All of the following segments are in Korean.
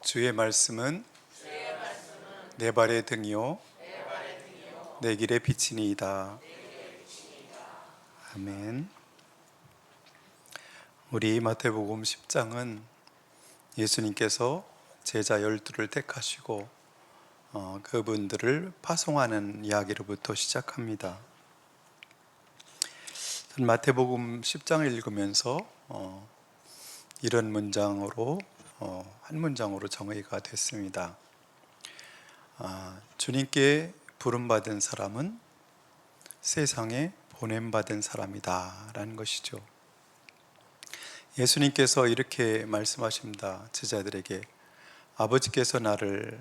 주의 말씀은 내 발의 등이요 내 길의 빛이니이다. 아멘. 우리 마태복음 10장은 예수님께서 제자 12를 택하시고 그분들을 파송하는 이야기로부터 시작합니다. 마태복음 10장을 읽으면서 이런 문장으로 한 문장으로 정의가 됐습니다. 주님께 부름받은 사람은 세상에 보냄받은 사람이다 라는 것이죠. 예수님께서 이렇게 말씀하십니다. 제자들에게 아버지께서 나를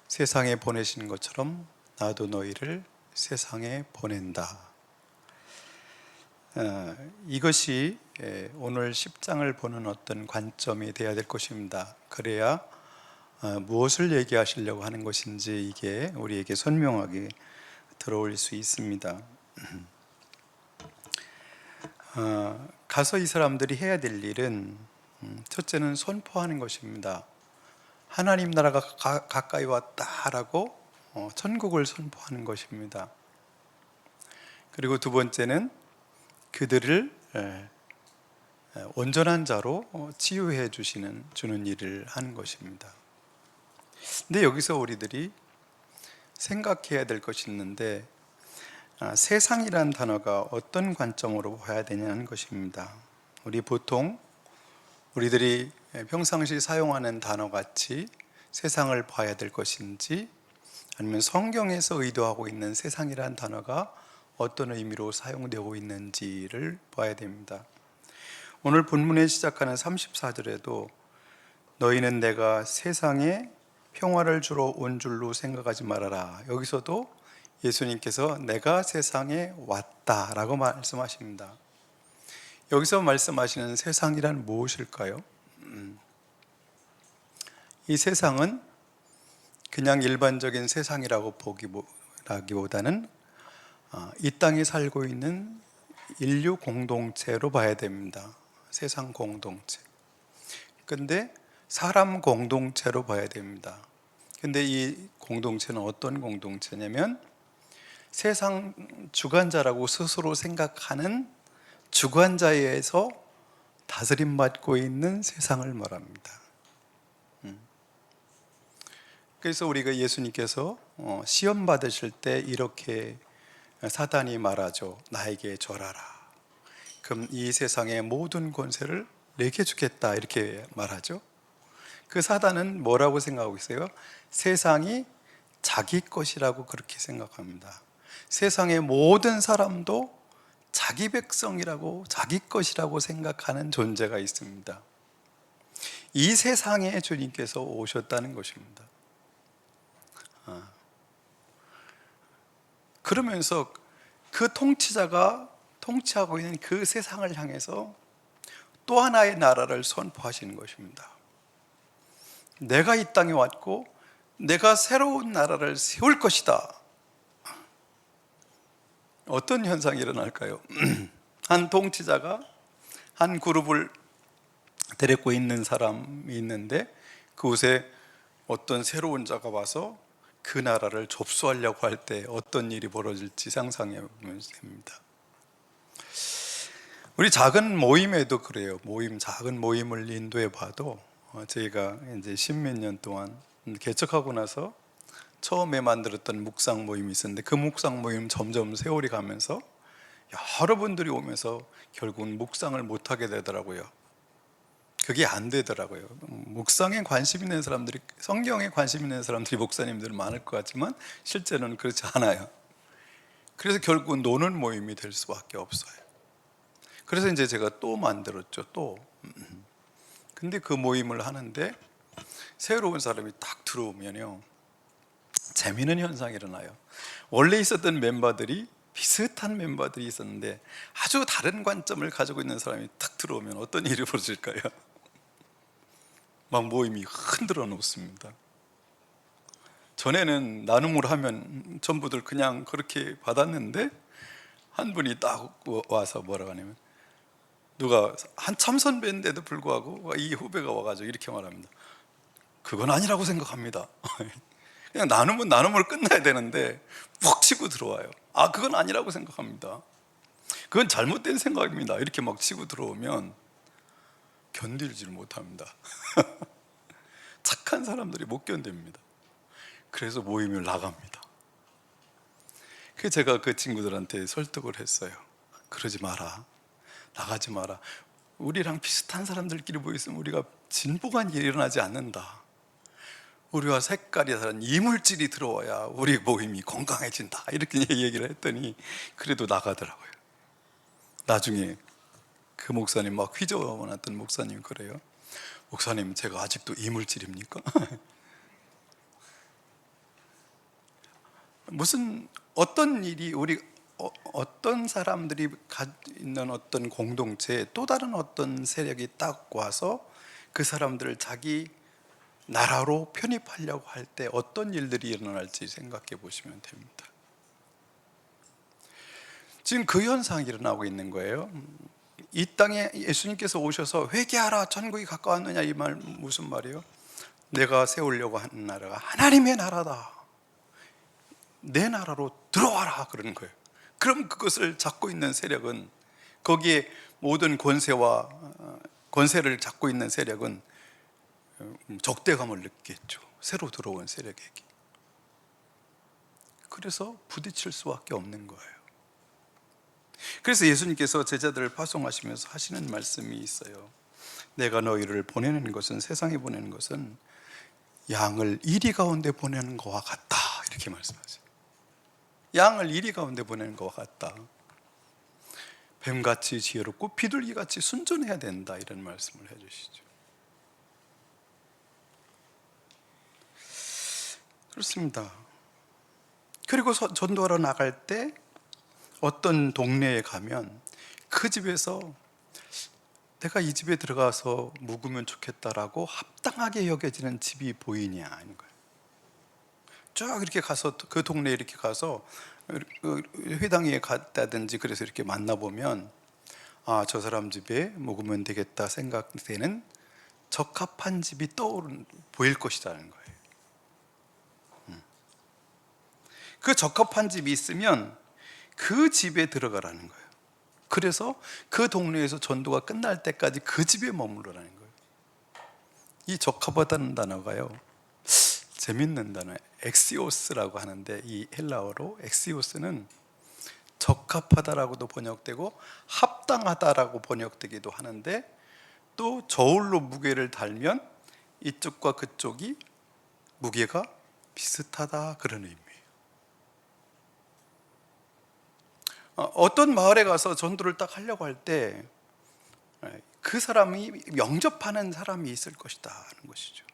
세상에 보내신 것처럼 나도 너희를 세상에 보낸다. 이것이 오늘 10장을 보는 어떤 관점이 되어야 될 것입니다. 그래야 무엇을 얘기하시려고 하는 것인지 이게 우리에게 선명하게 들어올 수 있습니다. 가서 이 사람들이 해야 될 일은 첫째는 선포하는 것입니다. 하나님 나라가 가까이 왔다라고 천국을 선포하는 것입니다. 그리고 두 번째는 그들을 온전한 자로 치유해 주는 일을 하는 것입니다. 근데 여기서 우리들이 생각해야 될 것이 있는데 세상이란 단어가 어떤 관점으로 봐야 되냐는 것입니다. 우리 보통 우리들이 평상시 사용하는 단어같이 세상을 봐야 될 것인지 아니면 성경에서 의도하고 있는 세상이란 단어가 어떤 의미로 사용되고 있는지를 봐야 됩니다. 오늘 본문에 시작하는 34절에도 너희는 내가 세상에 평화를 주러 온 줄로 생각하지 말아라. 여기서도 예수님께서 내가 세상에 왔다라고 말씀하십니다. 여기서 말씀하시는 세상이란 무엇일까요? 이 세상은 그냥 일반적인 세상이라고 보기보다는 이 땅에 살고 있는 인류 공동체로 봐야 됩니다. 세상 공동체. 근데 사람 공동체로 봐야 됩니다. 근데 이 공동체는 어떤 공동체냐면 세상 주관자라고 스스로 생각하는 주관자에 의해서 다스림받고 있는 세상을 말합니다. 그래서 우리가 예수님께서 시험 받으실 때 이렇게 사단이 말하죠. 나에게 절하라. 그럼 이 세상의 모든 권세를 내게 주겠다 이렇게 말하죠. 그 사단은 뭐라고 생각하고 있어요? 세상이 자기 것이라고 그렇게 생각합니다. 세상의 모든 사람도 자기 백성이라고 자기 것이라고 생각하는 존재가 있습니다. 이 세상에 주님께서 오셨다는 것입니다. 그러면서 그 통치자가 통치하고 있는 그 세상을 향해서 또 하나의 나라를 선포하시는 것입니다. 내가 이 땅에 왔고 내가 새로운 나라를 세울 것이다. 어떤 현상이 일어날까요? 한 통치자가 한 그룹을 데리고 있는 사람이 있는데 그곳에 어떤 새로운 자가 와서 그 나라를 접수하려고 할 때 어떤 일이 벌어질지 상상해 보면 됩니다. 우리 작은 모임에도 그래요. 작은 모임을 인도해 봐도 저희가 이제 십몇 년 동안 개척하고 나서 처음에 만들었던 묵상 모임이 있었는데 그 묵상 모임 점점 세월이 가면서 여러분들이 오면서 결국은 묵상을 못하게 되더라고요. 그게 안 되더라고요. 묵상에 관심 있는 사람들이, 성경에 관심 있는 사람들이 목사님들 많을 것 같지만 실제로는 그렇지 않아요. 그래서 결국은 노는 모임이 될 수밖에 없어요. 그래서 이제 제가 또 만들었죠. 근데 그 모임을 하는데 새로운 사람이 딱 들어오면요 재미있는 현상이 일어나요. 원래 있었던 멤버들이 비슷한 멤버들이 있었는데 아주 다른 관점을 가지고 있는 사람이 딱 들어오면 어떤 일이 벌어질까요? 막 모임이 흔들어 놓습니다. 전에는 나눔을 하면 전부들 그냥 그렇게 받았는데 한 분이 딱 와서 뭐라고 하냐면 누가 한참 선배인데도 불구하고 이 후배가 와가지고 이렇게 말합니다. 그건 아니라고 생각합니다. 그냥 나누면 나눔으로 끝나야 되는데 푹 치고 들어와요. 아, 그건 아니라고 생각합니다. 그건 잘못된 생각입니다. 이렇게 막 치고 들어오면 견딜지를 못합니다. 착한 사람들이 못 견딥니다. 그래서 모임을 나갑니다. 그래서 제가 그 친구들한테 설득을 했어요. 그러지 마라, 나가지 마라. 우리랑 비슷한 사람들끼리 모였으면 우리가 진보가 일어나지 않는다. 우리와 색깔이 다른 이물질이 들어와야 우리 모임이 건강해진다. 이렇게 얘기를 했더니 그래도 나가더라고요. 나중에 그 목사님, 막 휘저어놨던 목사님 그래요. 목사님, 제가 아직도 이물질입니까? 무슨 어떤 일이 우리 어떤 사람들이 있는 어떤 공동체에 또 다른 어떤 세력이 딱 와서 그 사람들을 자기 나라로 편입하려고 할 때 어떤 일들이 일어날지 생각해 보시면 됩니다. 지금 그 현상이 일어나고 있는 거예요. 이 땅에 예수님께서 오셔서 회개하라, 천국이 가까웠느냐, 이 말 무슨 말이에요? 내가 세우려고 하는 나라가 하나님의 나라다, 내 나라로 들어와라, 그러는 거예요. 그럼 그것을 잡고 있는 세력은, 거기에 모든 권세를 잡고 있는 세력은 적대감을 느끼겠죠. 새로 들어온 세력에게. 그래서 부딪힐 수밖에 없는 거예요. 그래서 예수님께서 제자들을 파송하시면서 하시는 말씀이 있어요. 내가 너희를 보내는 것은, 세상에 보내는 것은 양을 이리 가운데 보내는 것과 같다, 이렇게 말씀하세요. 양을 이리 가운데 보내는 것과 같다. 뱀같이 지혜롭고 비둘기같이 순전해야 된다, 이런 말씀을 해주시죠. 그렇습니다. 그리고 전도하러 나갈 때 어떤 동네에 가면 그 집에서 내가 이 집에 들어가서 묵으면 좋겠다라고 합당하게 여겨지는 집이 보이냐, 하는 거예요. 쭉 이렇게 가서 그 동네에 이렇게 가서 회당에 갔다든지 그래서 이렇게 만나보면, 아, 저 사람 집에 묵으면 되겠다 생각되는 적합한 집이 보일 것이라는 거예요. 그 적합한 집이 있으면 그 집에 들어가라는 거예요. 그래서 그 동네에서 전도가 끝날 때까지 그 집에 머무르라는 거예요. 이 적합하다는 단어가요, 재밌는 단어, 엑시오스라고 하는데, 이 헬라어로 엑시오스는 적합하다라고도 번역되고 합당하다라고 번역되기도 하는데, 또 저울로 무게를 달면 이쪽과 그쪽이 무게가 비슷하다, 그런 의미예요. 어떤 마을에 가서 전도를 딱 하려고 할 때 그 사람이 영접하는 사람이 있을 것이다 하는 것이죠.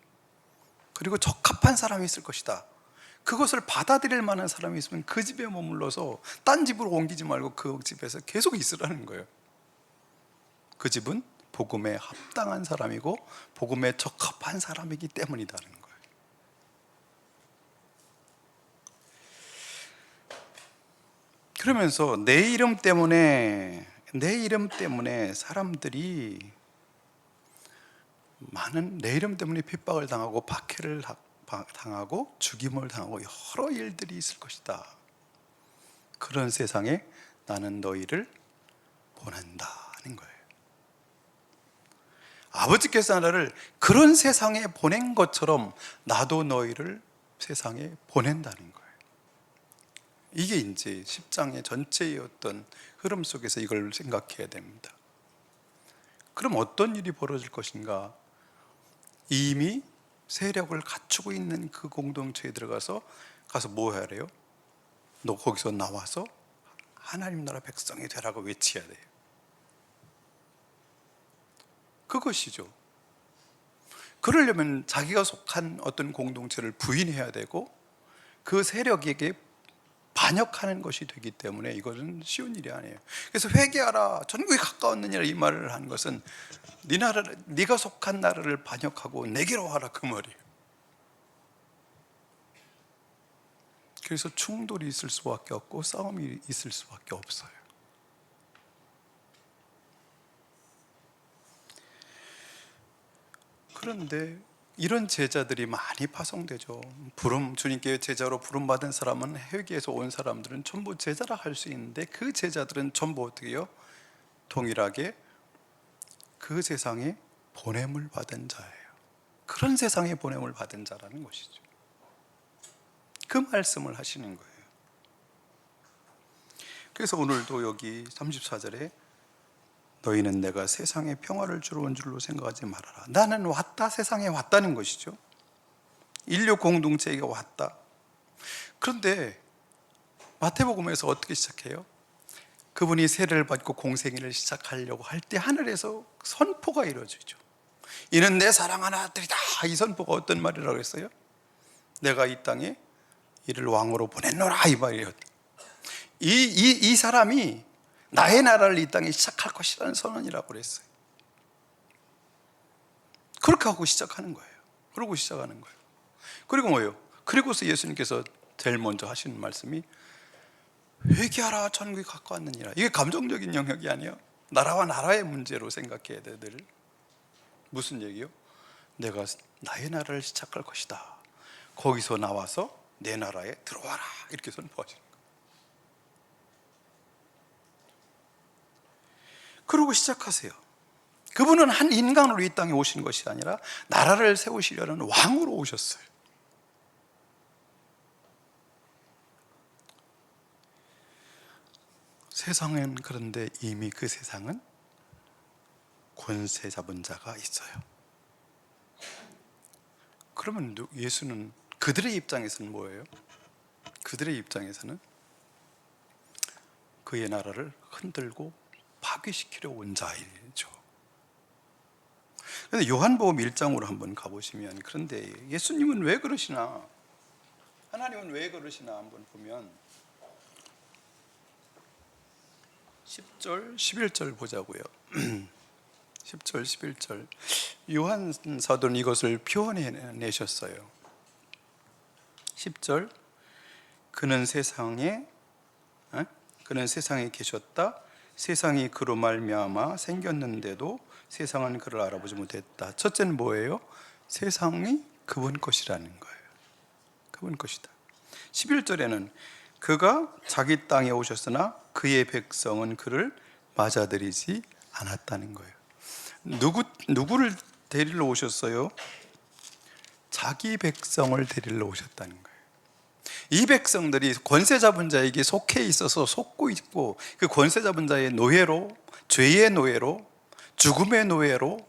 그리고 적합한 사람이 있을 것이다. 그것을 받아들일 만한 사람이 있으면 그 집에 머물러서 딴 집으로 옮기지 말고 그 집에서 계속 있으라는 거예요. 그 집은 복음에 합당한 사람이고 복음에 적합한 사람이기 때문이다는 거예요. 그러면서 내 이름 때문에 사람들이 내 이름 때문에 핍박을 당하고 박해를 당하고 죽임을 당하고 여러 일들이 있을 것이다. 그런 세상에 나는 너희를 보낸다는 거예요. 아버지께서 나를 그런 세상에 보낸 것처럼 나도 너희를 세상에 보낸다는 거예요. 이게 이제 10장의 전체의 어떤 흐름 속에서 이걸 생각해야 됩니다. 그럼 어떤 일이 벌어질 것인가? 이미 세력을 갖추고 있는 그 공동체에 가서 뭐 해야 돼요? 너 거기서 나와서 하나님 나라 백성이 되라고 외쳐야 돼요. 그것이죠. 그러려면 자기가 속한 어떤 공동체를 부인해야 되고 그 세력에게 반역하는 것이 되기 때문에 이것은 쉬운 일이 아니에요. 그래서 회개하라, 천국이 가까웠느니라, 이 말을 한 것은 네가 속한 나라를 반역하고 내게로 와라, 그 말이에요. 그래서 충돌이 있을 수밖에 없고 싸움이 있을 수밖에 없어요. 그런데 이런 제자들이 많이 파송되죠. 주님께 제자로 부름받은 사람은 회개에서 온 사람들은 전부 제자라 할 수 있는데, 그 제자들은 전부 어떻게 해요? 동일하게 그 세상에 보냄을 받은 자예요. 그런 세상에 보냄을 받은 자라는 것이죠. 그 말씀을 하시는 거예요. 그래서 오늘도 여기 34절에 너희는 내가 세상에 평화를 주러 온 줄로 생각하지 말아라. 나는 왔다, 세상에 왔다는 것이죠. 인류 공동체가 왔다. 그런데 마태복음에서 어떻게 시작해요? 그분이 세례를 받고 공생애를 시작하려고 할 때 하늘에서 선포가 이루어지죠. 이는 내 사랑하는 아들이다. 이 선포가 어떤 말이라고 했어요? 내가 이 땅에 이를 왕으로 보냈노라, 이 말이에요. 이 사람이 나의 나라를 이 땅에 시작할 것이라는 선언이라고 그랬어요. 그렇게 하고 시작하는 거예요. 그러고 시작하는 거예요. 그리고 뭐예요? 그리고서 예수님께서 제일 먼저 하시는 말씀이 회개하라, 천국이 가까웠느니라. 이게 감정적인 영역이 아니에요. 나라와 나라의 문제로 생각해야 돼. 늘 무슨 얘기요? 내가 나의 나라를 시작할 것이다. 거기서 나와서 내 나라에 들어와라, 이렇게 선포하시는 거예요. 그러고 시작하세요. 그분은 한 인간으로 이 땅에 오신 것이 아니라 나라를 세우시려는 왕으로 오셨어요. 세상엔, 그런데 이미 그 세상은 권세 잡은 자가 있어요. 그러면 예수는 그들의 입장에서는 뭐예요? 그들의 입장에서는 그의 나라를 흔들고 파괴시키려 온 자이죠. 그런데 요한복음 1장으로 한번 가보시면, 그런데 예수님은 왜 그러시나, 하나님은 왜 그러시나 한번 보면 10절, 11절 보자고요. 10절, 11절. 요한 사도는 이것을 표현해내셨어요. 10절, 그는 세상에 계셨다. 세상이 그로 말미암아 생겼는데도 세상은 그를 알아보지 못했다. 첫째는 뭐예요? 세상이 그분 것이라는 거예요. 그분 것이다. 11절에는 그가 자기 땅에 오셨으나 그의 백성은 그를 맞아들이지 않았다는 거예요. 누구를 데리러 오셨어요? 자기 백성을 데리러 오셨다는 거예요. 이 백성들이 권세 잡은 자에게 속해 있어서 속고 있고, 그 권세 잡은 자의 노예로, 죄의 노예로, 죽음의 노예로,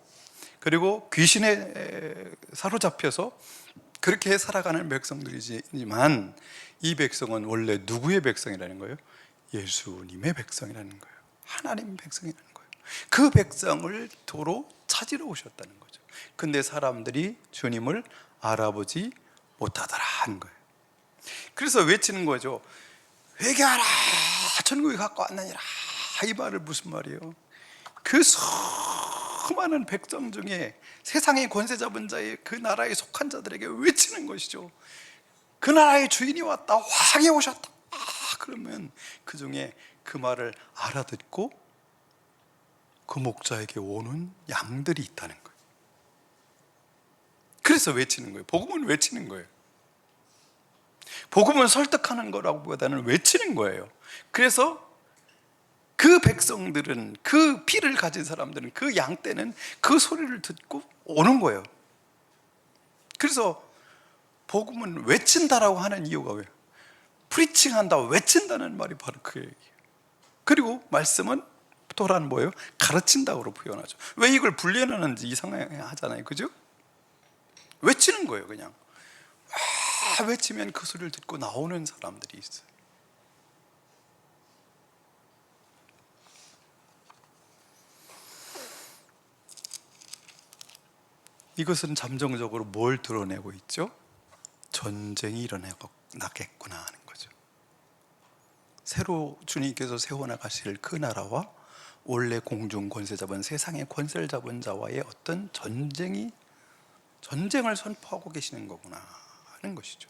그리고 귀신에 사로잡혀서 그렇게 살아가는 백성들이지만, 이 백성은 원래 누구의 백성이라는 거예요? 예수님의 백성이라는 거예요. 하나님 백성이라는 거예요. 그 백성을 도로 찾으러 오셨다는 거죠. 근데 사람들이 주님을 알아보지 못하더라 하는 거예요. 그래서 외치는 거죠. 회개하라, 천국이 가까웠느니라. 이 말을 무슨 말이에요? 그 수많은 백성 중에 세상의 권세 잡은 자의 그 나라에 속한 자들에게 외치는 것이죠. 그 나라의 주인이 왔다, 왕이 오셨다. 그러면 그 중에 그 말을 알아듣고 그 목자에게 오는 양들이 있다는 거예요. 그래서 외치는 거예요. 복음은 외치는 거예요. 복음은 설득하는 거라고 보다는 외치는 거예요. 그래서 그 백성들은, 그 피를 가진 사람들은, 그 양떼는 그 소리를 듣고 오는 거예요. 그래서 복음은 외친다라고 하는 이유가 왜요? 프리칭한다, 외친다는 말이 바로 그 얘기예요. 그리고 말씀은 토라는 뭐예요? 가르친다고 표현하죠. 왜 이걸 분리해놨는지 이상하잖아요. 그죠? 외치는 거예요. 그냥 외치면 그 소리를 듣고 나오는 사람들이 있어요. 이것은 잠정적으로 뭘 드러내고 있죠? 전쟁이 일어나겠구나 하는 거죠. 새로 주님께서 세워나가실 그 나라와 원래 공중 권세 잡은, 세상의 권세를 잡은 자와의 어떤 전쟁을 선포하고 계시는 거구나 하는 것이죠.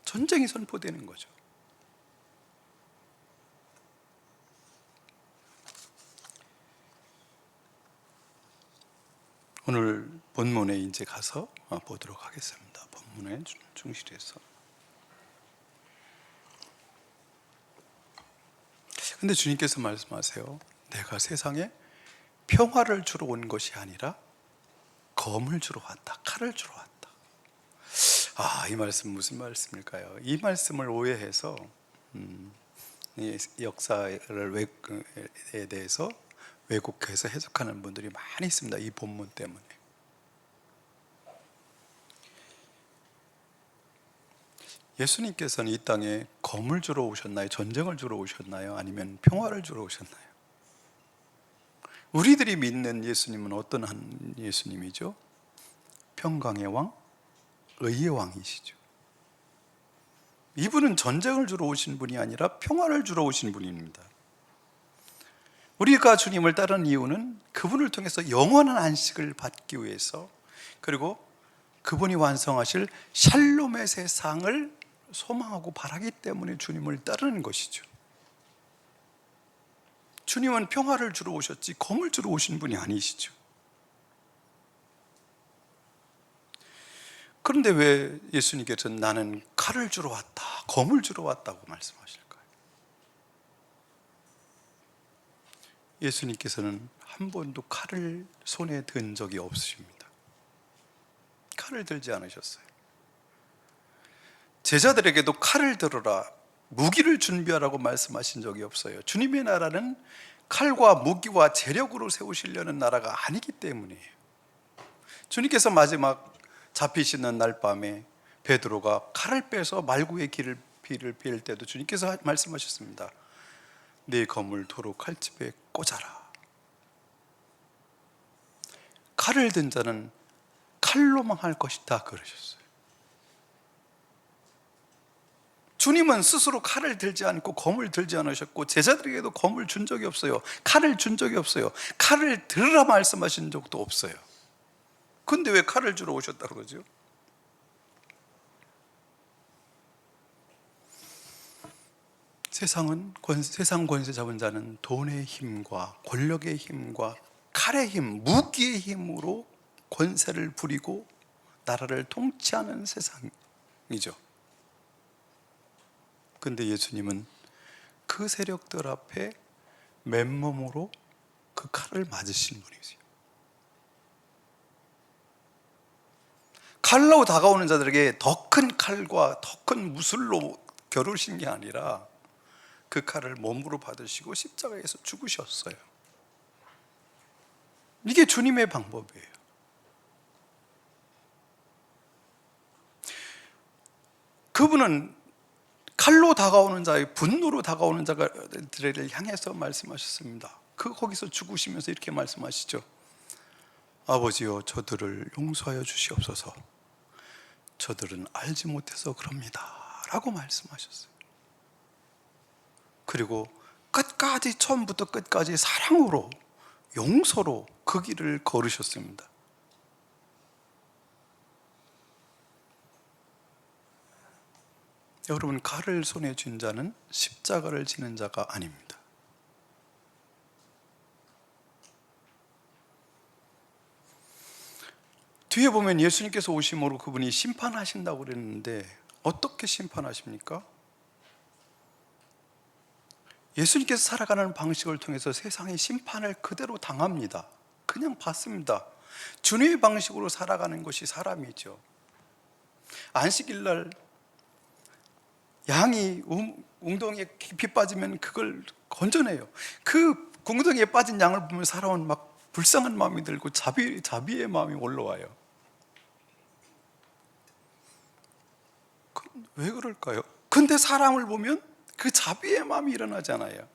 전쟁이 선포되는 거죠. 오늘 본문에 이제 가서 보도록 하겠습니다. 본문에 충실해서. 근데 주님께서 말씀하세요. 내가 세상에 평화를 주러 온 것이 아니라 검을 주러 왔다. 칼을 주러 왔다. 이 말씀 무슨 말씀일까요? 이 말씀을 오해해서 이 역사에 대해서 왜곡해서 해석하는 분들이 많이 있습니다. 이 본문 때문에. 예수님께서는 이 땅에 검을 주러 오셨나요? 전쟁을 주러 오셨나요? 아니면 평화를 주러 오셨나요? 우리들이 믿는 예수님은 어떤 한 예수님이죠? 평강의 왕, 의의 왕이시죠. 이분은 전쟁을 주러 오신 분이 아니라 평화를 주러 오신 분입니다. 우리가 주님을 따르는 이유는 그분을 통해서 영원한 안식을 받기 위해서, 그리고 그분이 완성하실 샬롬의 세상을 소망하고 바라기 때문에 주님을 따르는 것이죠. 주님은 평화를 주러 오셨지 검을 주러 오신 분이 아니시죠. 그런데 왜 예수님께서는 나는 칼을 주러 왔다, 검을 주러 왔다고 말씀하실까요? 예수님께서는 한 번도 칼을 손에 든 적이 없으십니다. 칼을 들지 않으셨어요. 제자들에게도 칼을 들어라, 무기를 준비하라고 말씀하신 적이 없어요. 주님의 나라는 칼과 무기와 재력으로 세우시려는 나라가 아니기 때문이에요. 주님께서 마지막 잡히시는 날 밤에 베드로가 칼을 빼서 말구의 비를 빌 때도 주님께서 말씀하셨습니다. 네 검을 도로 칼집에 꽂아라. 칼을 든 자는 칼로만 할 것이다 그러셨어요. 주님은 스스로 칼을 들지 않고 검을 들지 않으셨고, 제자들에게도 검을 준 적이 없어요. 칼을 준 적이 없어요. 칼을 들으라 말씀하신 적도 없어요. 근데 왜 칼을 주러 오셨다고 그러죠? 세상 권세 잡은 자는 돈의 힘과 권력의 힘과 칼의 힘, 무기의 힘으로 권세를 부리고 나라를 통치하는 세상이죠. 근데 예수님은 그 세력들 앞에 맨몸으로 그 칼을 맞으신 분이세요. 칼로 다가오는 자들에게 더 큰 칼과 더 큰 무술로 겨루신 게 아니라 그 칼을 몸으로 받으시고 십자가에서 죽으셨어요. 이게 주님의 방법이에요. 그분은 칼로 다가오는 자의, 분노로 다가오는 자들을 향해서 말씀하셨습니다. 거기서 죽으시면서 이렇게 말씀하시죠. 아버지여, 저들을 용서하여 주시옵소서. 저들은 알지 못해서 그럽니다 라고 말씀하셨어요. 그리고 끝까지, 처음부터 끝까지 사랑으로, 용서로 그 길을 걸으셨습니다. 여러분, 칼을 손에 쥔 자는 십자가를 지는 자가 아닙니다. 뒤에 보면 예수님께서 오심으로 그분이 심판하신다고 그랬는데 어떻게 심판하십니까? 예수님께서 살아가는 방식을 통해서 세상의 심판을 그대로 당합니다. 그냥 받습니다. 주님의 방식으로 살아가는 것이 사람이죠. 안식일날 양이 웅덩이에 깊이 빠지면 그걸 건져내요. 그 웅덩이에 빠진 양을 보면 사람은 막 불쌍한 마음이 들고 자비의 마음이 올라와요. 왜 그럴까요? 근데 사람을 보면 그 자비의 마음이 일어나잖아요.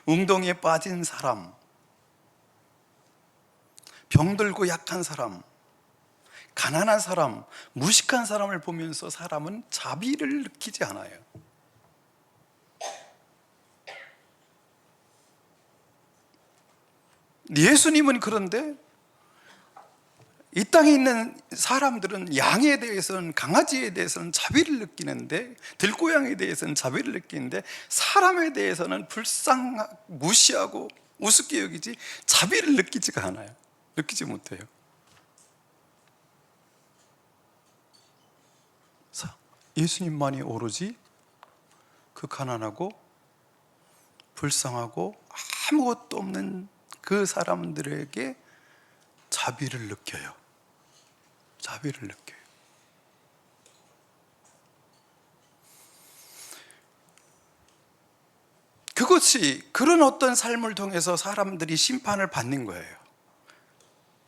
웅덩이에 빠진 사람, 병들고 약한 사람, 가난한 사람, 무식한 사람을 보면서 사람은 자비를 느끼지 않아요. 예수님은 그런데 이 땅에 있는 사람들은 양에 대해서는, 강아지에 대해서는 자비를 느끼는데, 들고양이에 대해서는 자비를 느끼는데, 사람에 대해서는 무시하고 우습게 여기지 자비를 느끼지가 않아요. 느끼지 못해요. 예수님만이 오로지 그 가난하고 불쌍하고 아무것도 없는 그 사람들에게 자비를 느껴요. 자비를 느껴요. 그것이, 그런 어떤 삶을 통해서 사람들이 심판을 받는 거예요.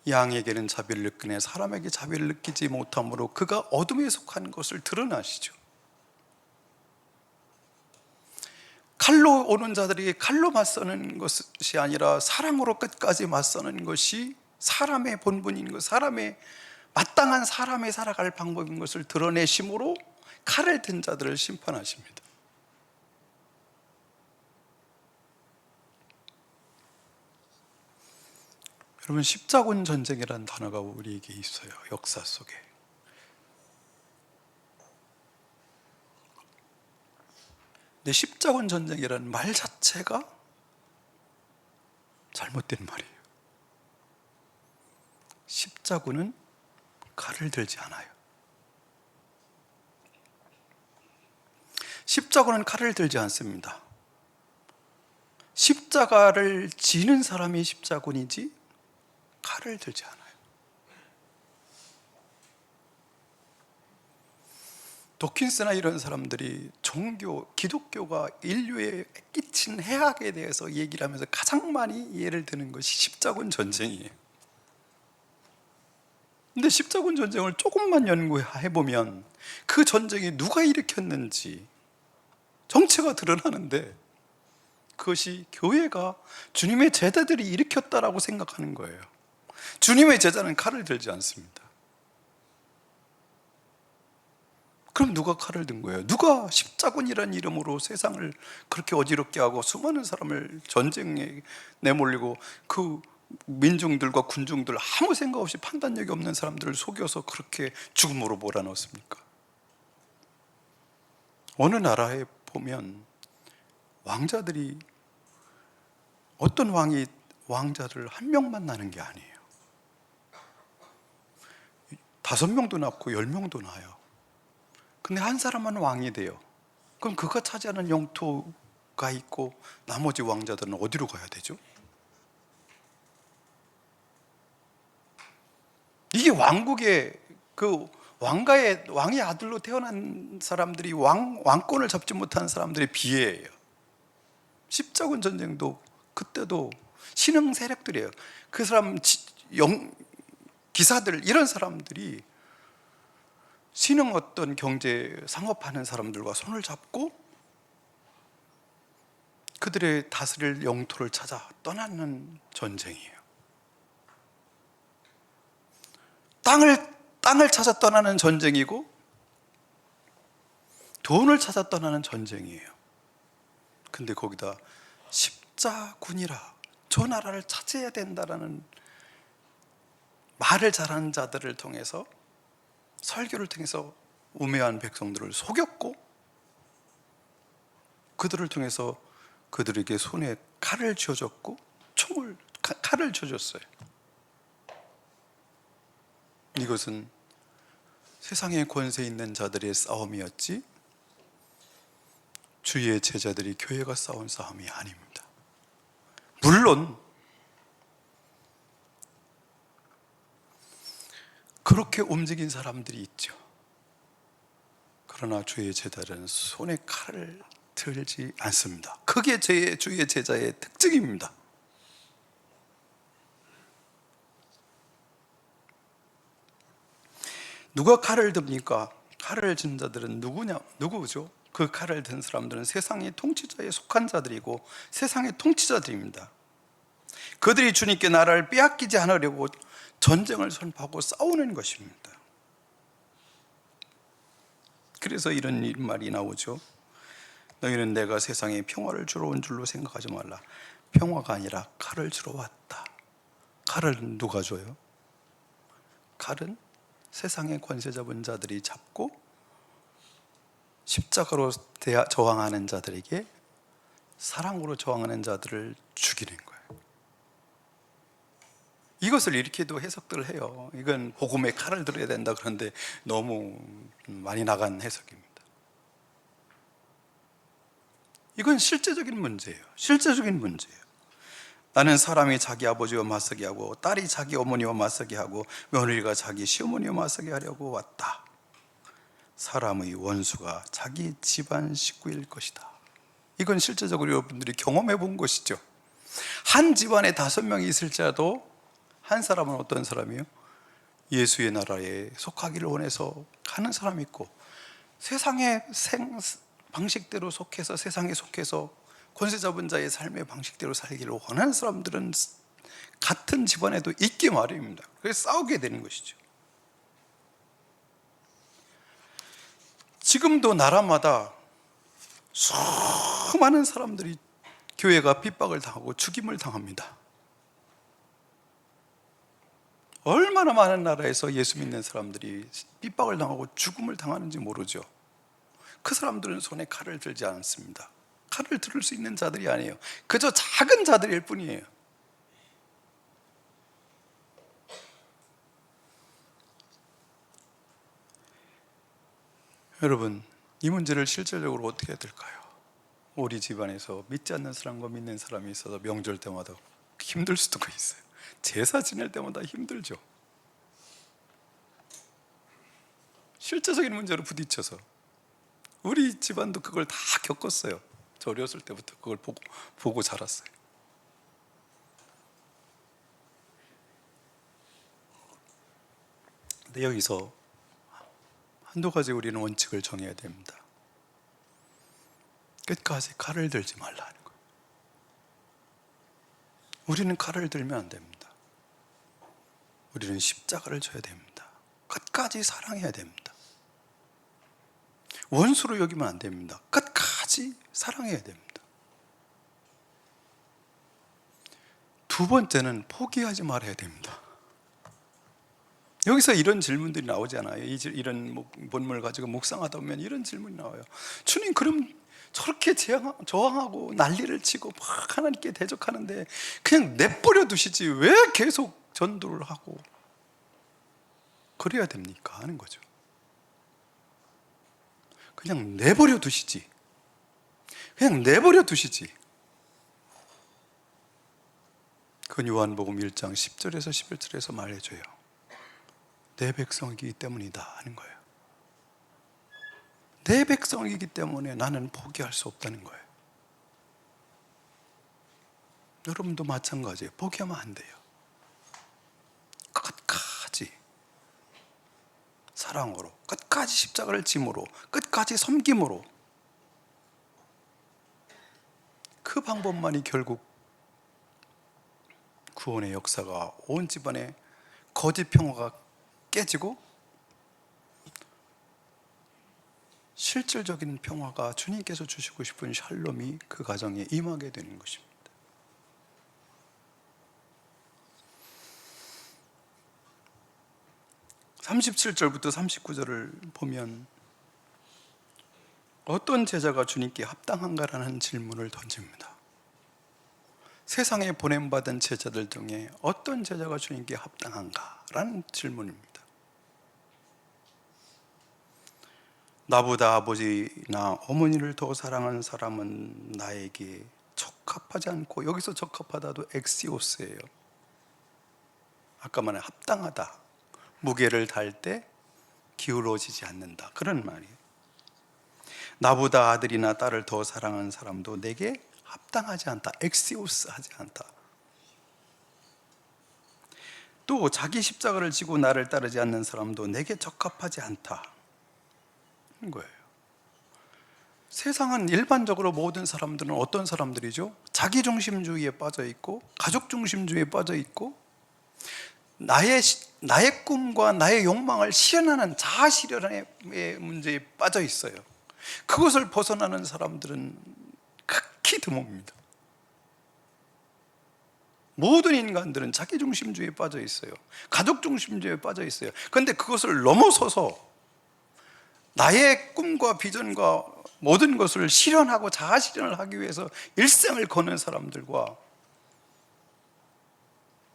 양에게는 자비를 느끼네 사람에게 자비를 느끼지 못함으로 그가 어둠에 속한 것을 드러나시죠. 칼로 오는 자들에게 칼로 맞서는 것이 아니라 사랑으로 끝까지 맞서는 것이 사람의 본분인 것, 사람의 마땅한 사람의 살아갈 방법인 것을 드러내심으로 칼을 든 자들을 심판하십니다. 여러분, 십자군 전쟁이라는 단어가 우리에게 있어요. 역사 속에. 근데 십자군 전쟁이라는 말 자체가 잘못된 말이에요. 십자군은 칼을 들지 않아요. 십자군은 칼을 들지 않습니다. 십자가를 지는 사람이 십자군이지 칼을 들지 않아요. 도킨스나 이런 사람들이 종교, 기독교가 인류에 끼친 해악에 대해서 얘기를 하면서 가장 많이 예를 드는 것이 십자군 전쟁이에요. 근데 십자군 전쟁을 조금만 연구해보면 그 전쟁이 누가 일으켰는지 정체가 드러나는데, 그것이 교회가 주님의 제자들이 일으켰다라고 생각하는 거예요. 주님의 제자는 칼을 들지 않습니다. 그럼 누가 칼을 든 거예요? 누가 십자군이라는 이름으로 세상을 그렇게 어지럽게 하고 수많은 사람을 전쟁에 내몰리고 그 민중들과 군중들, 아무 생각 없이 판단력이 없는 사람들을 속여서 그렇게 죽음으로 몰아넣습니까? 어느 나라에 보면 왕자들이, 어떤 왕이 왕자를 한 명만 낳는 게 아니에요. 5명도 낳고 10명도 낳아요. 근데 한 사람만 왕이 돼요. 그럼 그가 차지하는 영토가 있고 나머지 왕자들은 어디로 가야 되죠? 이게 왕국의 그 왕의 아들로 태어난 사람들이 왕권을 잡지 못한 사람들의 비애예요. 십자군 전쟁도 그때도 신흥 세력들이에요. 그 사람 기사들, 이런 사람들이 신흥 어떤 경제 상업하는 사람들과 손을 잡고 그들의 다스릴 영토를 찾아 떠나는 전쟁이에요. 땅을 찾아 떠나는 전쟁이고 돈을 찾아 떠나는 전쟁이에요. 근데 거기다 십자군이라, 저 나라를 차지해야 된다라는 말을 잘하는 자들을 통해서, 설교를 통해서 우매한 백성들을 속였고, 그들을 통해서 그들에게 손에 칼을 쥐어줬고 칼을 쥐어줬어요. 이것은 세상에 권세 있는 자들의 싸움이었지 주의 제자들이 교회가 싸운 싸움이 아닙니다. 물론 그렇게 움직인 사람들이 있죠. 그러나 주의 제자들은 손에 칼을 들지 않습니다. 그게 주의 제자의 특징입니다. 누가 칼을 듭니까? 칼을 든 자들은 누구죠? 그 칼을 든 사람들은 세상의 통치자에 속한 자들이고 세상의 통치자들입니다. 그들이 주님께 나라를 빼앗기지 않으려고 전쟁을 선포하고 싸우는 것입니다. 그래서 이런 말이 나오죠. 너희는 내가 세상에 평화를 주러 온 줄로 생각하지 말라. 평화가 아니라 칼을 주러 왔다. 칼을 누가 줘요? 칼은 세상의 권세 잡은 자들이 잡고 십자가로 저항하는 자들에게, 사랑으로 저항하는 자들을 죽이는 거예요. 이것을 이렇게도 해석들 해요. 이건 복음의 칼을 들어야 된다 그러는데 너무 많이 나간 해석입니다. 이건 실제적인 문제예요. 실제적인 문제예요. 나는 사람이 자기 아버지와 맞서게 하고 딸이 자기 어머니와 맞서게 하고 며느리가 자기 시어머니와 맞서게 하려고 왔다. 사람의 원수가 자기 집안 식구일 것이다. 이건 실제적으로 여러분들이 경험해 본 것이죠. 한 집안에 5명이 있을지라도 한 사람은 어떤 사람이요? 예수의 나라에 속하기를 원해서 가는 사람이 있고, 세상의 방식대로 속해서, 세상에 속해서 권세 잡은 자의 삶의 방식대로 살기를 원하는 사람들은 같은 집안에도 있기 마련입니다. 그래서 싸우게 되는 것이죠. 지금도 나라마다 수많은 사람들이 교회가 핍박을 당하고 죽임을 당합니다. 얼마나 많은 나라에서 예수 믿는 사람들이 핍박을 당하고 죽음을 당하는지 모르죠. 그 사람들은 손에 칼을 들지 않습니다. 칼을 들을 수 있는 자들이 아니에요. 그저 작은 자들일 뿐이에요. 여러분, 이 문제를 실질적으로 어떻게 해야 될까요? 우리 집안에서 믿지 않는 사람과 믿는 사람이 있어서 명절 때마다 힘들 수도 있어요. 제사 지낼 때마다 힘들죠. 실제적인 문제로 부딪혀서 우리 집안도 그걸 다 겪었어요. 저 어렸을 때부터 그걸 보고 자랐어요. 근데 여기서 한두 가지 우리는 원칙을 정해야 됩니다. 끝까지 칼을 들지 말라는 거예요. 우리는 칼을 들면 안 됩니다. 우리는 십자가를 져야 됩니다. 끝까지 사랑해야 됩니다. 원수로 여기면 안 됩니다. 끝까지 사랑해야 됩니다. 두 번째는 포기하지 말아야 됩니다. 여기서 이런 질문들이 나오잖아요. 이런 본문을 가지고 묵상하다 보면 이런 질문이 나와요. 주님, 그럼 저렇게 저항하고 난리를 치고 막 하나님께 대적하는데 그냥 내버려 두시지 왜 계속 전도를 하고 그래야 됩니까? 하는 거죠. 그냥 내버려 두시지. 그냥 내버려 두시지. 그 요한복음 1장 10절에서 11절에서 말해줘요. 내 백성이기 때문이다 하는 거예요. 내 백성이기 때문에 나는 포기할 수 없다는 거예요. 여러분도 마찬가지예요. 포기하면 안 돼요. 끝까지 사랑으로, 끝까지 십자가를 짐으로, 끝까지 섬김으로, 그 방법만이 결국 구원의 역사가 온 집안에 거짓 평화가 깨지고 실질적인 평화가 주님께서 주시고 싶은 샬롬이 그 가정에 임하게 되는 것입니다. (37절부터 39절을) 보면 어떤 제자가 주님께 합당한가라는 질문을 던집니다. 세상에 보냄받은 제자들 중에 어떤 제자가 주님께 합당한가라는 질문입니다. 나보다 아버지나 어머니를 더 사랑하는 사람은 나에게 적합하지 않고, 여기서 적합하다도 엑시오스예요. 아까 말한 합당하다, 무게를 달 때 기울어지지 않는다, 그런 말이에요. 나보다 아들이나 딸을 더 사랑하는 사람도 내게 합당하지 않다, 엑시오스 하지 않다. 또 자기 십자가를 지고 나를 따르지 않는 사람도 내게 적합하지 않다 하는 거예요. 세상은 일반적으로 모든 사람들은 어떤 사람들이죠? 자기중심주의에 빠져있고, 가족중심주의에 빠져있고, 나의 꿈과 나의 욕망을 실현하는 자아실현의 문제에 빠져 있어요. 그것을 벗어나는 사람들은 극히 드뭅니다. 모든 인간들은 자기중심주의에 빠져 있어요. 가족중심주의에 빠져 있어요. 그런데 그것을 넘어서서 나의 꿈과 비전과 모든 것을 실현하고 자아실현을 하기 위해서 일생을 거는 사람들과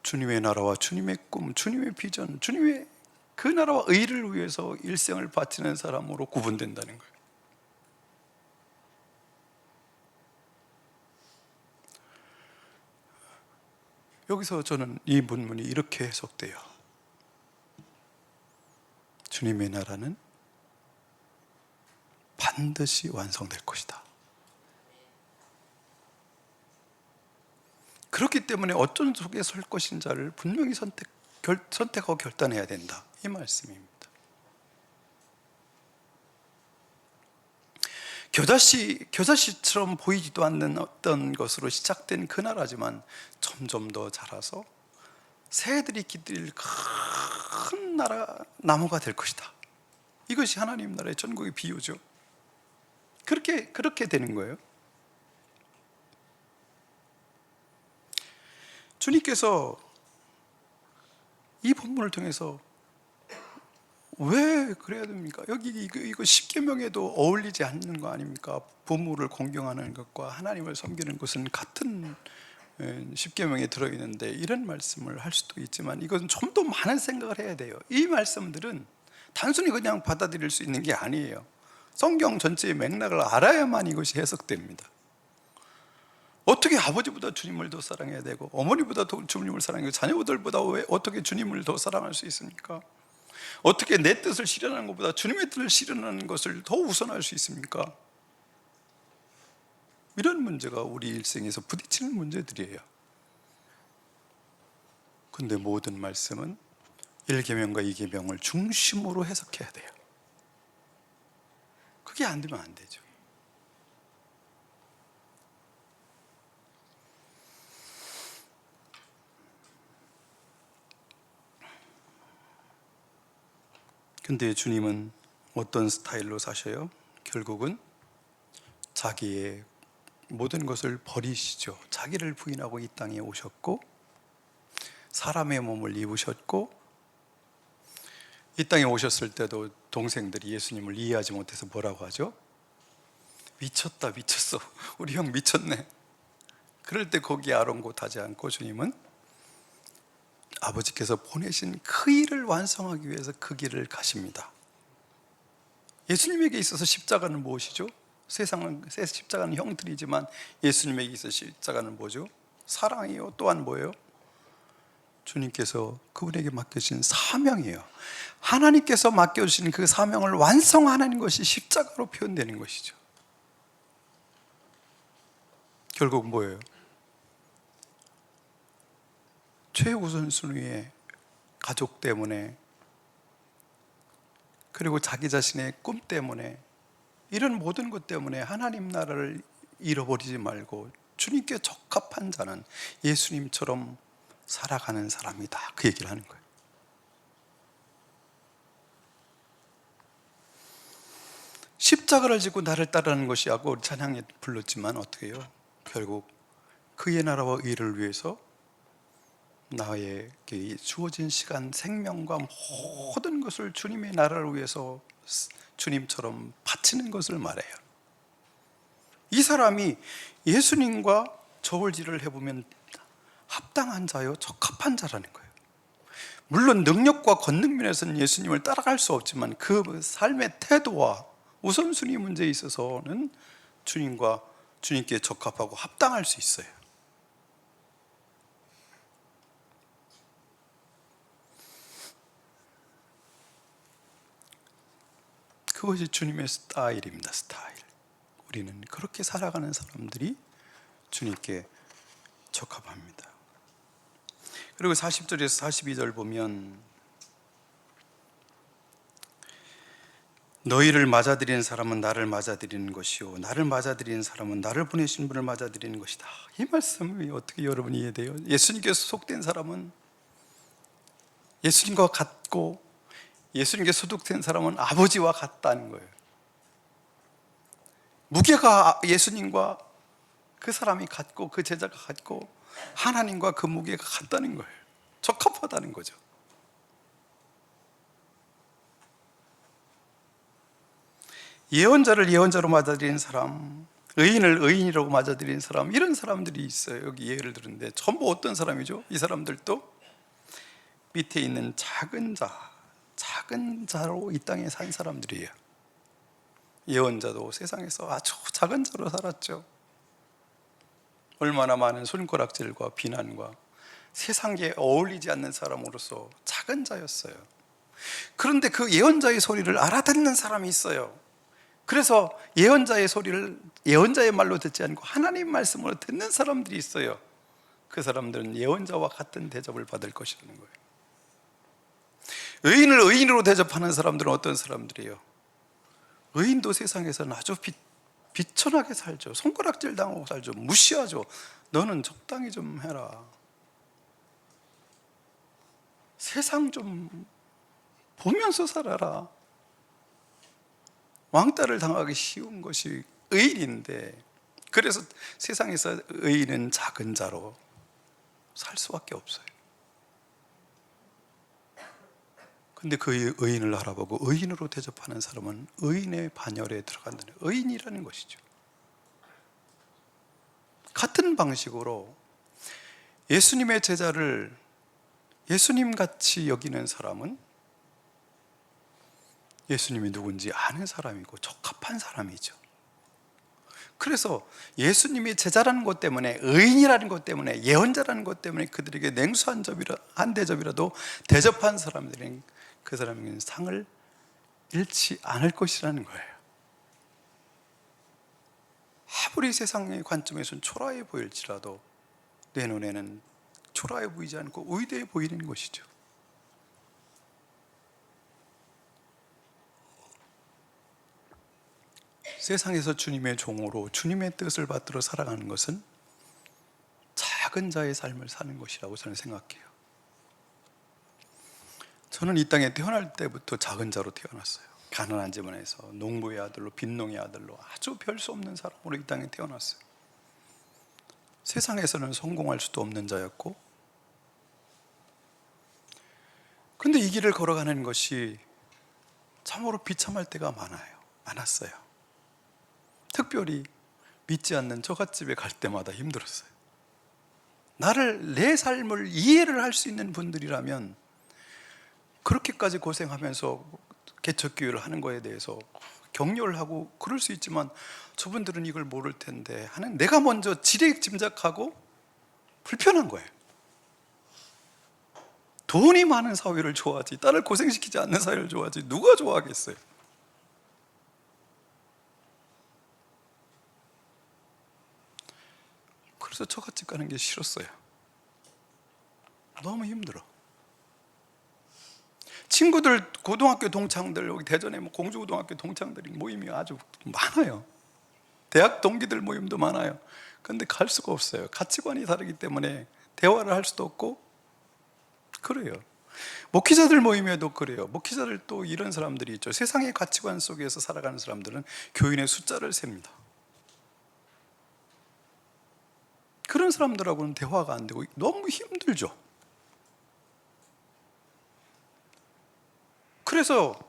주님의 나라와 주님의 꿈, 주님의 비전, 주님의 그 나라와 의를 위해서 일생을 바치는 사람으로 구분된다는 거예요. 여기서 저는 이 본문이 이렇게 해석돼요. 주님의 나라는 반드시 완성될 것이다. 그렇기 때문에 어떤 속에 설 것인지를 분명히 선택하고 결단해야 된다, 이 말씀입니다. 겨자씨처럼 보이지도 않는 어떤 것으로 시작된 그 나라지만 점점 더 자라서 새들이 기댈 큰 나무가 될 것이다. 이것이 하나님 나라의 전국의 비유죠. 그렇게 되는 거예요. 주님께서 이 본문을 통해서 왜 그래야 됩니까? 여기 이거 십계명에도 어울리지 않는 거 아닙니까? 부모를 공경하는 것과 하나님을 섬기는 것은 같은 십계명에 들어있는데 이런 말씀을 할 수도 있지만 이것은 좀 더 많은 생각을 해야 돼요. 이 말씀들은 단순히 그냥 받아들일 수 있는 게 아니에요. 성경 전체의 맥락을 알아야만 이것이 해석됩니다. 어떻게 아버지보다 주님을 더 사랑해야 되고 어머니보다 더 주님을 사랑해야 되고 자녀들보다 왜 어떻게 주님을 더 사랑할 수 있습니까? 어떻게 내 뜻을 실현하는 것보다 주님의 뜻을 실현하는 것을 더 우선할 수 있습니까? 이런 문제가 우리 일생에서 부딪히는 문제들이에요. 근데 모든 말씀은 1계명과 2계명을 중심으로 해석해야 돼요. 그게 안 되면 안 되죠. 근데 주님은 어떤 스타일로 사셔요? 결국은 자기의 모든 것을 버리시죠. 자기를 부인하고 이 땅에 오셨고 사람의 몸을 입으셨고, 이 땅에 오셨을 때도 동생들이 예수님을 이해하지 못해서 뭐라고 하죠? 미쳤다, 미쳤어. 우리 형 미쳤네. 그럴 때 거기 아랑곳하지 않고 주님은 아버지께서 보내신 그 일을 완성하기 위해서 그 길을 가십니다. 예수님에게 있어서 십자가는 무엇이죠? 세상은 십자가는 형틀이지만 예수님에게 있어서 십자가는 뭐죠? 사랑이요. 또한 뭐예요? 주님께서 그분에게 맡겨주신 사명이에요. 하나님께서 맡겨주신 그 사명을 완성하는 것이 십자가로 표현되는 것이죠. 결국 뭐예요? 최우선순위의 가족 때문에, 그리고 자기 자신의 꿈 때문에, 이런 모든 것 때문에 하나님 나라를 잃어버리지 말고 주님께 적합한 자는 예수님처럼 살아가는 사람이다, 그 얘기를 하는 거예요. 십자가를 지고 나를 따르는 것이 하고 찬양에 불렀지만 어떻게 해요? 결국 그의 나라와 의를 위해서 나에게 주어진 시간, 생명과 모든 것을 주님의 나라를 위해서 주님처럼 바치는 것을 말해요. 이 사람이 예수님과 저울질을 해보면 합당한 자요, 적합한 자라는 거예요. 물론 능력과 권능면에서는 예수님을 따라갈 수 없지만 그 삶의 태도와 우선순위 문제에 있어서는 주님께 적합하고 합당할 수 있어요. 그것이 주님의 스타일입니다. 스타일. 우리는 그렇게 살아가는 사람들이 주님께 적합합니다. 그리고 40절에서 42절 보면 너희를 맞아들이는 사람은 나를 맞아들이는 것이요 나를 맞아들이는 사람은 나를 보내신 분을 맞아들이는 것이다. 이 말씀이 어떻게 여러분이 이해돼요? 예수님께 소속된 사람은 예수님과 같고 예수님께 소속된 사람은 아버지와 같다는 거예요. 무게가 예수님과 그 사람이 같고 그 제자가 같고 하나님과 그 무게가 같다는 거예요. 적합하다는 거죠. 예언자를 예언자로 맞아들이는 사람, 의인을 의인이라고 맞아들이는 사람, 이런 사람들이 있어요. 여기 예를 들었는데 전부 어떤 사람이죠? 이 사람들도 밑에 있는 작은 자로 이 땅에 산 사람들이에요. 예언자도 세상에서 아주 작은 자로 살았죠. 얼마나 많은 손가락질과 비난과 세상에 어울리지 않는 사람으로서 작은 자였어요. 그런데 그 예언자의 소리를 알아듣는 사람이 있어요. 그래서 예언자의 소리를 예언자의 말로 듣지 않고 하나님 말씀으로 듣는 사람들이 있어요. 그 사람들은 예언자와 같은 대접을 받을 것이라는 거예요. 의인을 의인으로 대접하는 사람들은 어떤 사람들이에요? 의인도 세상에서는 아주 비천하게 살죠. 손가락질 당하고 살죠. 무시하죠. 너는 적당히 좀 해라. 세상 좀 보면서 살아라. 왕따를 당하기 쉬운 것이 의인인데, 그래서 세상에서 의인은 작은 자로 살 수밖에 없어요. 근데 그 의인을 알아보고 의인으로 대접하는 사람은 의인의 반열에 들어간다는 의인이라는 것이죠. 같은 방식으로 예수님의 제자를 예수님같이 여기는 사람은 예수님이 누군지 아는 사람이고 적합한 사람이죠. 그래서 예수님이 제자라는 것 때문에, 의인이라는 것 때문에, 예언자라는 것 때문에 그들에게 냉수한 한 대접이라도 대접한 사람들은 그 사람에게는 상을 잃지 않을 것이라는 거예요. 아무리 세상의 관점에서는 초라해 보일지라도 내 눈에는 초라해 보이지 않고 위대해 보이는 것이죠. 세상에서 주님의 종으로 주님의 뜻을 받들어 살아가는 것은 작은 자의 삶을 사는 것이라고 저는 생각해요. 저는 이 땅에 태어날 때부터 작은 자로 태어났어요. 가난한 집안에서 농부의 아들로, 빈농의 아들로 아주 별 수 없는 사람으로 이 땅에 태어났어요. 세상에서는 성공할 수도 없는 자였고, 근데 이 길을 걸어가는 것이 참으로 비참할 때가 많았어요. 특별히 믿지 않는 처갓집에 갈 때마다 힘들었어요. 내 삶을 이해를 할 수 있는 분들이라면 그렇게까지 고생하면서 개척교회를 하는 거에 대해서 격려를 하고 그럴 수 있지만, 저분들은 이걸 모를 텐데 하는, 내가 먼저 지레 짐작하고 불편한 거예요. 돈이 많은 사회를 좋아하지, 딸을 고생시키지 않는 사회를 좋아하지 누가 좋아하겠어요? 그래서 처갓집 가는 게 싫었어요. 너무 힘들어. 친구들, 고등학교 동창들, 여기 대전에 공주고등학교 동창들이 모임이 아주 많아요. 대학 동기들 모임도 많아요. 근데 갈 수가 없어요. 가치관이 다르기 때문에 대화를 할 수도 없고 그래요. 목회자들 모임에도 그래요. 목회자들 또 이런 사람들이 있죠. 세상의 가치관 속에서 살아가는 사람들은 교인의 숫자를 셉니다. 그런 사람들하고는 대화가 안 되고 너무 힘들죠. 그래서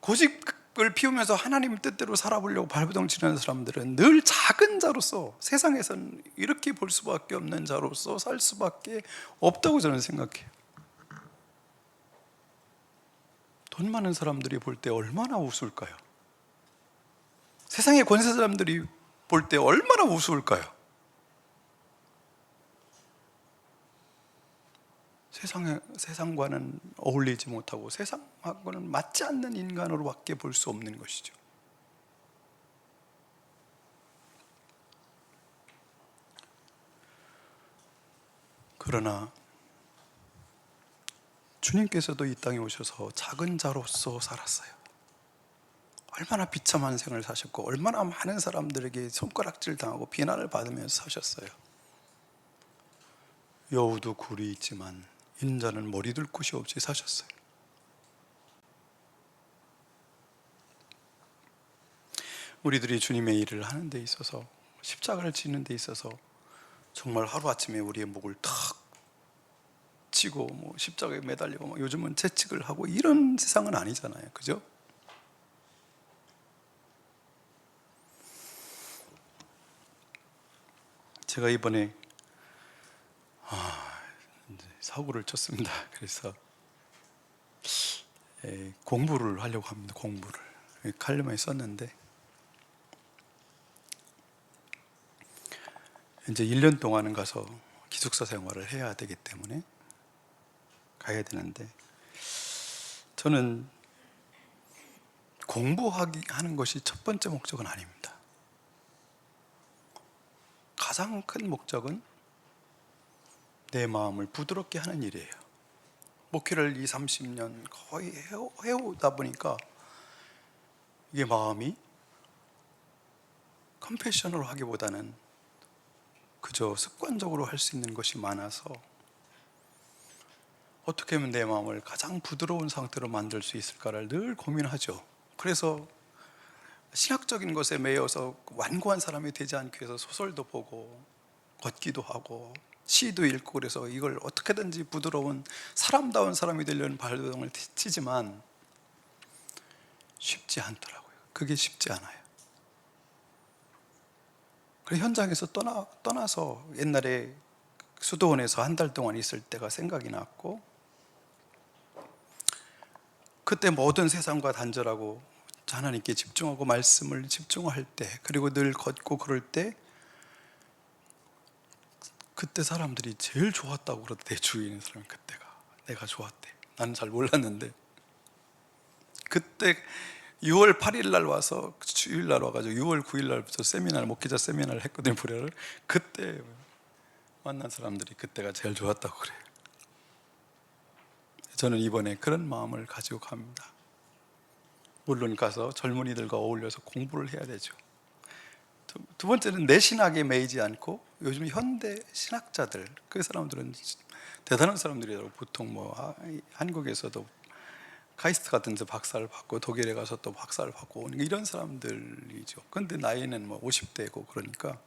고집을 피우면서 하나님 뜻대로 살아보려고 발버둥치는 사람들은 늘 작은 자로서, 세상에서는 이렇게 볼 수밖에 없는 자로서 살 수밖에 없다고 저는 생각해요. 돈 많은 사람들이 볼 때 얼마나 우스울까요? 세상의 권세 사람들이 볼 때 얼마나 우스울까요? 세상과는 어울리지 못하고 세상하고는 맞지 않는 인간으로밖에 볼 수 없는 것이죠. 그러나 주님께서도 이 땅에 오셔서 작은 자로서 살았어요. 얼마나 비참한 생을 사셨고 얼마나 많은 사람들에게 손가락질 당하고 비난을 받으면서 사셨어요. 여우도 굴이 있지만 인자는 머리 둘 곳이 없이 사셨어요. 우리들이 주님의 일을 하는 데 있어서, 십자가를 지는 데 있어서 정말 하루아침에 우리의 목을 탁 치고 십자가에 매달리고 요즘은 채찍을 하고 이런 세상은 아니잖아요. 그죠? 제가 이번에 사고를 쳤습니다. 그래서 공부를 하려고 합니다. 공부를 칼럼에 썼는데 이제 1년 동안은 가서 기숙사 생활을 해야 되기 때문에 가야 되는데, 저는 공부하는 것이 첫 번째 목적은 아닙니다. 가장 큰 목적은 내 마음을 부드럽게 하는 일이에요. 목회를 20, 30년 거의 해오다 보니까 이게 마음이 컴패션으로 하기보다는 그저 습관적으로 할 수 있는 것이 많아서 어떻게 하면 내 마음을 가장 부드러운 상태로 만들 수 있을까를 늘 고민하죠. 그래서 신학적인 것에 매여서 완고한 사람이 되지 않기 위해서 소설도 보고 걷기도 하고 시도 읽고, 그래서 이걸 어떻게든지 부드러운 사람다운 사람이 되려는 발동을 치지만 쉽지 않더라고요. 그게 쉽지 않아요. 그래서 현장에서 떠나서 옛날에 수도원에서 한 달 동안 있을 때가 생각이 났고, 그때 모든 세상과 단절하고 하나님께 집중하고 말씀을 집중할 때, 그리고 늘 걷고 그럴 때 그때 사람들이 제일 좋았다고 그러대. 내 주위에 있는 사람이 그때가 내가 좋았대. 나는 잘 몰랐는데 그때 6월 8일 날 와서 주일 날 와가지고 6월 9일 날부터 세미나를, 목회자 세미나를 했거든요. 불야를. 그때 만난 사람들이 그때가 제일 좋았다고 그래요. 저는 이번에 그런 마음을 가지고 갑니다. 물론 가서 젊은이들과 어울려서 공부를 해야 되죠. 두 번째는 내 신학에 매이지 않고, 요즘 현대 신학자들, 그 사람들은 대단한 사람들이더라고요. 보통 한국에서도 카이스트 같은 데 박사를 받고 독일에 가서 또 박사를 받고 오는 이런 사람들이죠. 근데 나이는 50대고 그러니까.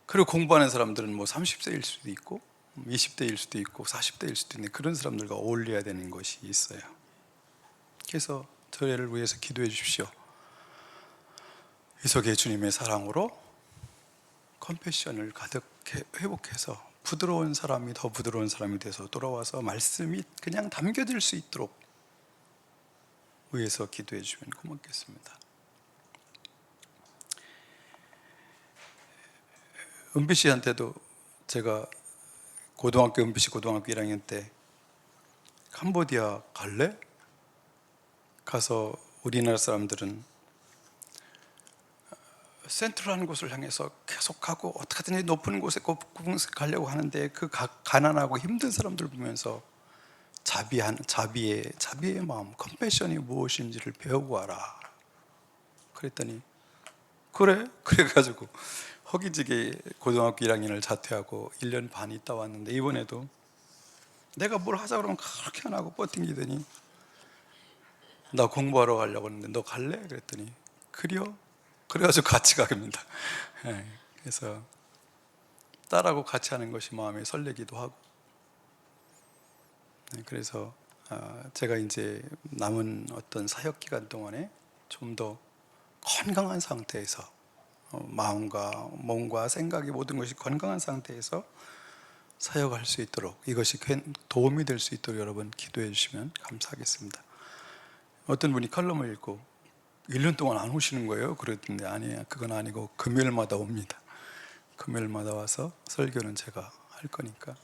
그리고 공부하는 사람들은 30세일 수도 있고 20대일 수도 있고 40대일 수도 있는데, 그런 사람들과 어울려야 되는 것이 있어요. 그래서 저희를 위해서 기도해 주십시오. 이석의 주님의 사랑으로 컴패션을 가득 회복해서 부드러운 사람이 더 부드러운 사람이 돼서 돌아와서 말씀이 그냥 담겨질 수 있도록 위해서 기도해 주시면 고맙겠습니다. 은비 씨한테도 제가 MBC 고등학교 1학년 때 캄보디아 갈래? 가서 우리나라 사람들은 센트럴한 곳을 향해서 계속 가고 어떻게든지 높은 곳에 가려고 하는데, 그 가난하고 힘든 사람들 보면서 자비의 마음, 컴패션이 무엇인지를 배우고 와라. 그랬더니 그래? 그래가지고 허기지게 고등학교 1학년을 자퇴하고 1년 반 있다 왔는데, 이번에도 내가 뭘 하자 그러면 그렇게 안 하고 뻗팅기더니 나 공부하러 가려고 했는데 너 갈래? 그랬더니 그래요? 그래가지고 같이 갑니다. 그래서 딸하고 같이 하는 것이 마음에 설레기도 하고, 그래서 제가 이제 남은 어떤 사역 기간 동안에 좀 더 건강한 상태에서, 마음과 몸과 생각이 모든 것이 건강한 상태에서 사역할 수 있도록, 이것이 도움이 될 수 있도록 여러분 기도해 주시면 감사하겠습니다. 어떤 분이 칼럼을 읽고 1년 동안 안 오시는 거예요? 그랬는데 아니에요. 그건 아니고 금요일마다 옵니다. 금요일마다 와서 설교는 제가 할 거니까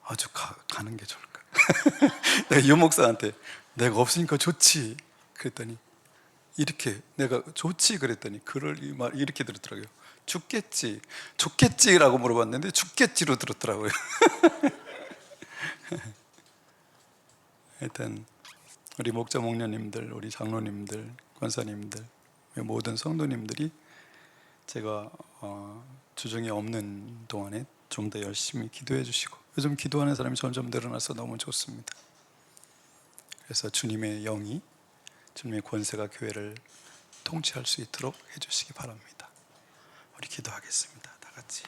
아주 가는 게 좋을까. 내가 유 목사한테 내가 없으니까 좋지 그랬더니, 이렇게 내가 좋지 그랬더니 그럴 말 이렇게 들었더라고요. 죽겠지, 좋겠지라고 물어봤는데 죽겠지로 들었더라고요. 하여튼 우리 목자 목녀님들, 우리 장로님들, 권사님들, 모든 성도님들이 제가 주중에 없는 동안에 좀 더 열심히 기도해 주시고, 요즘 기도하는 사람이 점점 늘어나서 너무 좋습니다. 그래서 주님의 영이, 주님의 권세가 교회를 통치할 수 있도록 해주시기 바랍니다. 우리 기도하겠습니다. 다 같이.